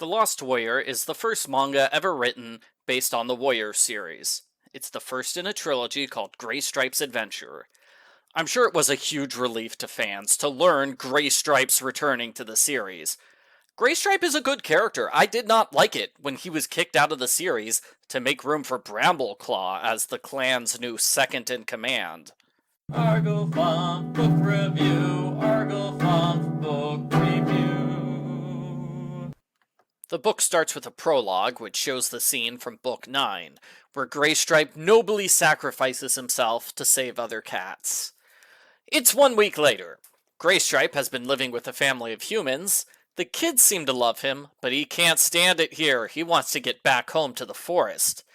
The Lost Warrior is the first manga ever written based on the Warrior series. It's the first in a trilogy called Graystripe's Adventure. I'm sure it was a huge relief to fans to learn Graystripe's returning to the series. Graystripe is a good character. I did not like it when he was kicked out of the series to make room for Brambleclaw as the clan's new second in command. Argofont Book Review, Argofont Book Review. The book starts with a prologue, which shows the scene from Book 9, where Graystripe nobly sacrifices himself to save other cats. It's 1 week later. Graystripe has been living with a family of humans. The kids seem to love him, but he can't stand it here. He wants to get back home to the forest.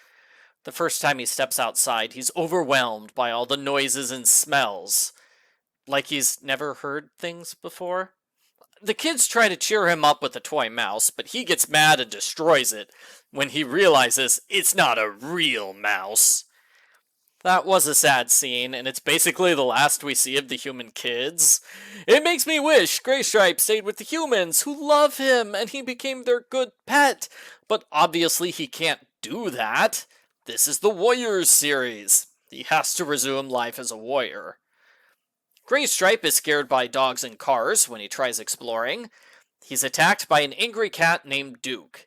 The first time he steps outside, he's overwhelmed by all the noises and smells. Like he's never heard things before. The kids try to cheer him up with a toy mouse, but he gets mad and destroys it when he realizes it's not a real mouse. That was a sad scene, and it's basically the last we see of the human kids. It makes me wish Graystripe stayed with the humans who love him and he became their good pet, but obviously he can't do that. This is the Warriors series. He has to resume life as a warrior. Graystripe is scared by dogs and cars when he tries exploring. He's attacked by an angry cat named Duke.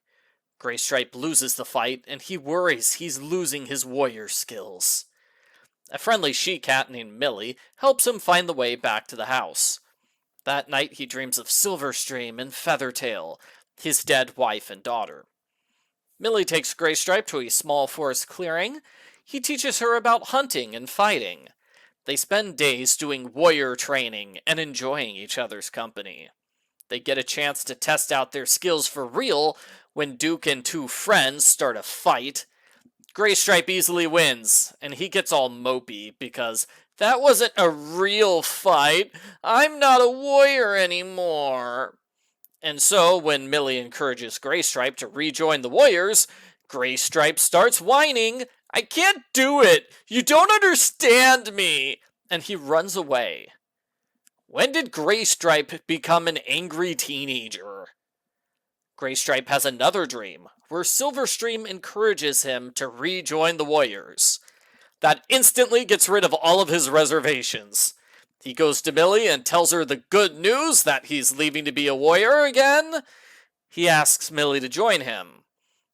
Graystripe loses the fight, and he worries he's losing his warrior skills. A friendly she-cat named Millie helps him find the way back to the house. That night he dreams of Silverstream and Feathertail, his dead wife and daughter. Millie takes Graystripe to a small forest clearing. He teaches her about hunting and fighting. They spend days doing warrior training and enjoying each other's company. They get a chance to test out their skills for real when Duke and two friends start a fight. Graystripe easily wins, and he gets all mopey because that wasn't a real fight. I'm not a warrior anymore. And so, when Millie encourages Graystripe to rejoin the Warriors, Graystripe starts whining, "I can't do it! You don't understand me!" And he runs away. When did Graystripe become an angry teenager? Graystripe has another dream, where Silverstream encourages him to rejoin the Warriors. That instantly gets rid of all of his reservations. He goes to Millie and tells her the good news that he's leaving to be a warrior again. He asks Millie to join him.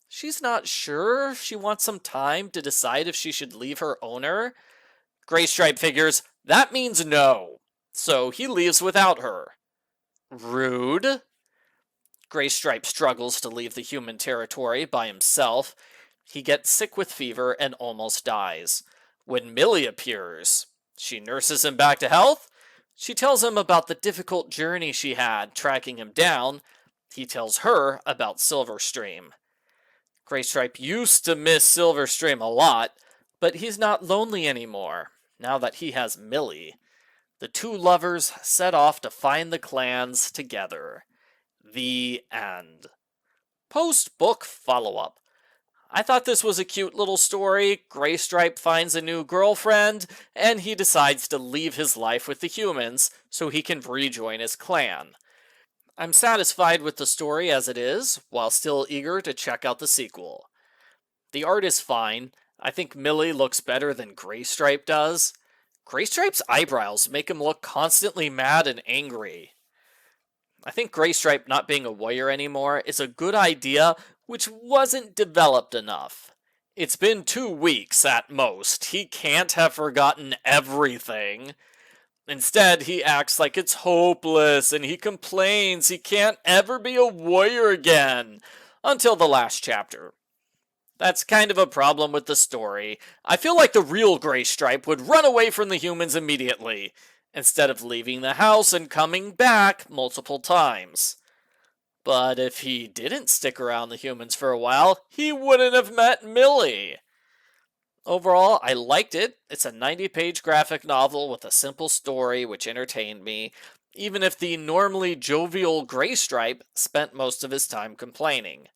She's not sure. She wants some time to decide if she should leave her owner. Graystripe figures that means no, so he leaves without her. Rude. Graystripe struggles to leave the human territory by himself. He gets sick with fever and almost dies. When Millie appears, she nurses him back to health. She tells him about the difficult journey she had tracking him down. He tells her about Silverstream. Graystripe used to miss Silverstream a lot, but he's not lonely anymore, now that he has Millie. The two lovers set off to find the clans together. The end. Post-book follow-up. I thought this was a cute little story. Graystripe finds a new girlfriend, and he decides to leave his life with the humans so he can rejoin his clan. I'm satisfied with the story as it is, while still eager to check out the sequel. The art is fine. I think Millie looks better than Graystripe does. Graystripe's eyebrows make him look constantly mad and angry. I think Graystripe not being a warrior anymore is a good idea, which wasn't developed enough. It's been 2 weeks at most. He can't have forgotten everything. Instead, he acts like it's hopeless, and he complains he can't ever be a warrior again, until the last chapter. That's kind of a problem with the story. I feel like the real Graystripe would run away from the humans immediately, instead of leaving the house and coming back multiple times. But if he didn't stick around the humans for a while, he wouldn't have met Millie. Overall, I liked it. It's a 90-page graphic novel with a simple story which entertained me, even if the normally jovial Graystripe spent most of his time complaining.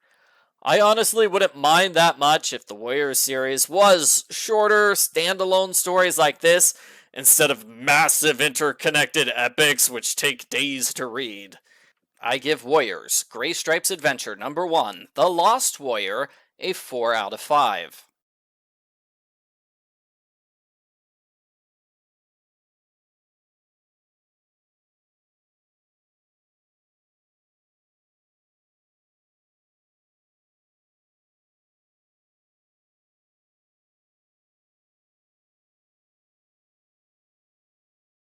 I honestly wouldn't mind that much if the Warriors series was shorter, standalone stories like this, instead of massive interconnected epics which take days to read. I give Warriors, Graystripe's Adventure #1, The Lost Warrior, a 4 out of 5.